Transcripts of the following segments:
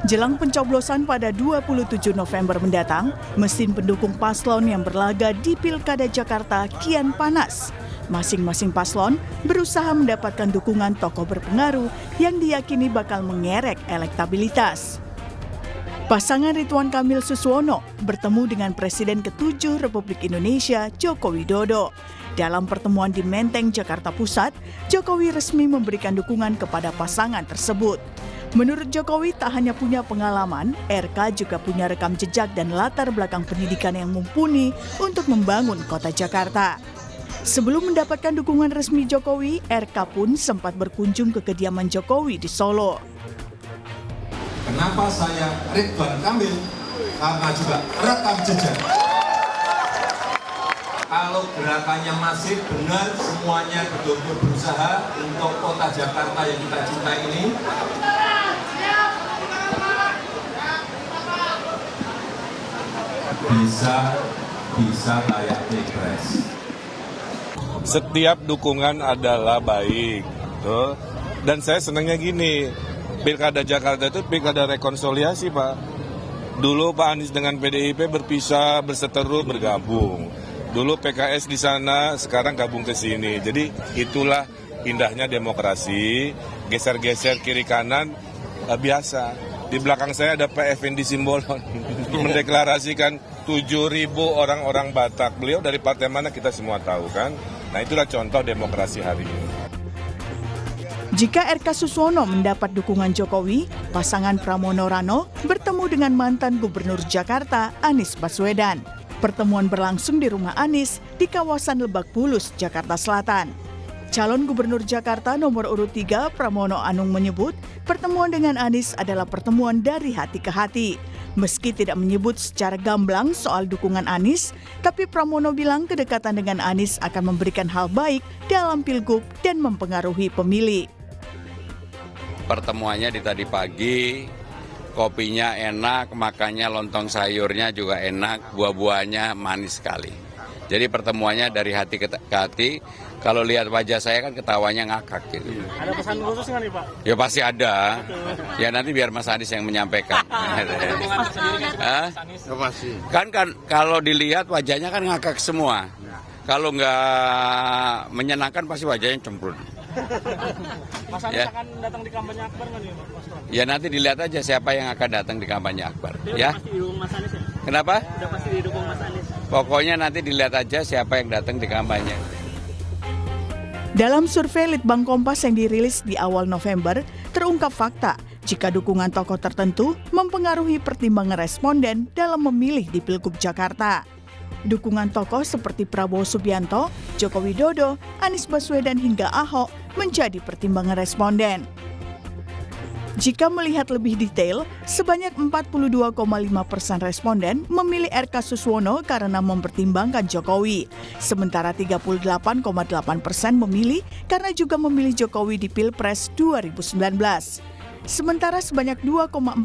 Jelang pencoblosan pada 27 November mendatang, mesin pendukung paslon yang berlaga di Pilkada Jakarta kian panas. Masing-masing paslon berusaha mendapatkan dukungan tokoh berpengaruh yang diyakini bakal mengerek elektabilitas. Pasangan Ridwan Kamil Suswono bertemu dengan Presiden ke-7 Republik Indonesia Joko Widodo. Dalam pertemuan di Menteng, Jakarta Pusat, Jokowi resmi memberikan dukungan kepada pasangan tersebut. Menurut Jokowi, tak hanya punya pengalaman, RK juga punya rekam jejak dan latar belakang pendidikan yang mumpuni untuk membangun kota Jakarta. Sebelum mendapatkan dukungan resmi Jokowi, RK pun sempat berkunjung ke kediaman Jokowi di Solo. Kenapa saya Ridwan Kamil? Karena juga rekam jejak. Kalau gerakannya masih benar, semuanya betul-betul berusaha untuk kota Jakarta yang kita cintai ini. Bisa layak pilpres. Setiap dukungan adalah baik, tuh. Dan saya senangnya gini, Pilkada Jakarta itu pilkada rekonsiliasi, Pak. Dulu Pak Anies dengan PDIP berpisah, berseteru, bergabung. Dulu PKS di sana, sekarang gabung ke sini. Jadi itulah indahnya demokrasi, geser-geser kiri kanan biasa. Di belakang saya ada Pak Effendi Simbolon mendeklarasikan 7.000 orang-orang Batak. Beliau dari partai mana kita semua tahu kan. Nah itulah contoh demokrasi hari ini. Jika RK Suswono mendapat dukungan Jokowi, pasangan Pramono Rano bertemu dengan mantan Gubernur Jakarta Anies Baswedan. Pertemuan berlangsung di rumah Anies di kawasan Lebak Bulus, Jakarta Selatan. Calon Gubernur Jakarta nomor urut 3 Pramono Anung menyebut pertemuan dengan Anies adalah pertemuan dari hati ke hati. Meski tidak menyebut secara gamblang soal dukungan Anies, tapi Pramono bilang kedekatan dengan Anies akan memberikan hal baik dalam pilgub dan mempengaruhi pemilih. Pertemuannya di tadi pagi, kopinya enak, makannya lontong sayurnya juga enak, buah-buahnya manis sekali. Jadi pertemuannya dari hati ke hati. Kalau lihat wajah saya kan ketawanya ngakak gitu. Ada pesan khusus nggak nih Pak? Ya pasti ada. Ya nanti biar Mas Anies yang menyampaikan. Kan kalau dilihat wajahnya kan ngakak semua. Kalau nggak menyenangkan pasti wajahnya cemberut. Mas Anies akan datang di kampanye Akbar nggak nih Pak? Ya nanti dilihat aja siapa yang akan datang di kampanye Akbar. Ya. Pasti didukung Mas Anies ya? Kenapa? Udah pasti didukung Mas Anies. Pokoknya nanti dilihat aja siapa yang datang di kampanye. Dalam survei Litbang Kompas yang dirilis di awal November, terungkap fakta jika dukungan tokoh tertentu mempengaruhi pertimbangan responden dalam memilih di Pilgub Jakarta. Dukungan tokoh seperti Prabowo Subianto, Joko Widodo, Anies Baswedan hingga Ahok menjadi pertimbangan responden. Jika melihat lebih detail, sebanyak 42,5% responden memilih RK Suswono karena mempertimbangkan Jokowi. Sementara 38,8% memilih karena juga memilih Jokowi di Pilpres 2019. Sementara sebanyak 2,4%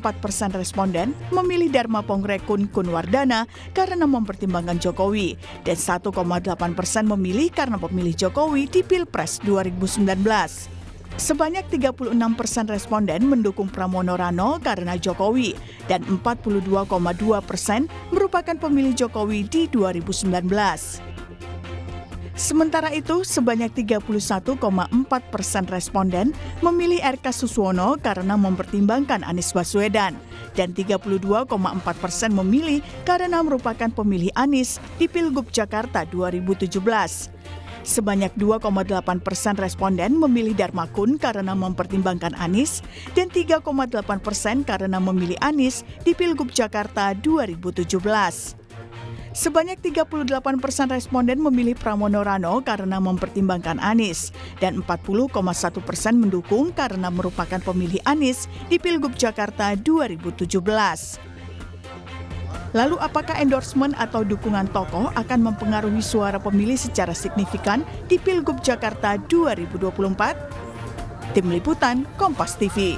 responden memilih Dharma Pongrekun Kunwardana karena mempertimbangkan Jokowi. Dan 1,8% memilih karena memilih Jokowi di Pilpres 2019. Sebanyak 36% responden mendukung Pramono Rano karena Jokowi dan 42,2% merupakan pemilih Jokowi di 2019. Sementara itu, sebanyak 31,4% responden memilih RK Suswono karena mempertimbangkan Anies Baswedan dan 32,4% memilih karena merupakan pemilih Anies di Pilgub Jakarta 2017. Sebanyak 2,8% responden memilih Dharma Kun karena mempertimbangkan Anies dan 3,8% karena memilih Anies di Pilgub Jakarta 2017. Sebanyak 38% responden memilih Pramono Rano karena mempertimbangkan Anies dan 40,1% mendukung karena merupakan pemilih Anies di Pilgub Jakarta 2017. Lalu apakah endorsement atau dukungan tokoh akan mempengaruhi suara pemilih secara signifikan di Pilgub Jakarta 2024? Tim Liputan Kompas TV.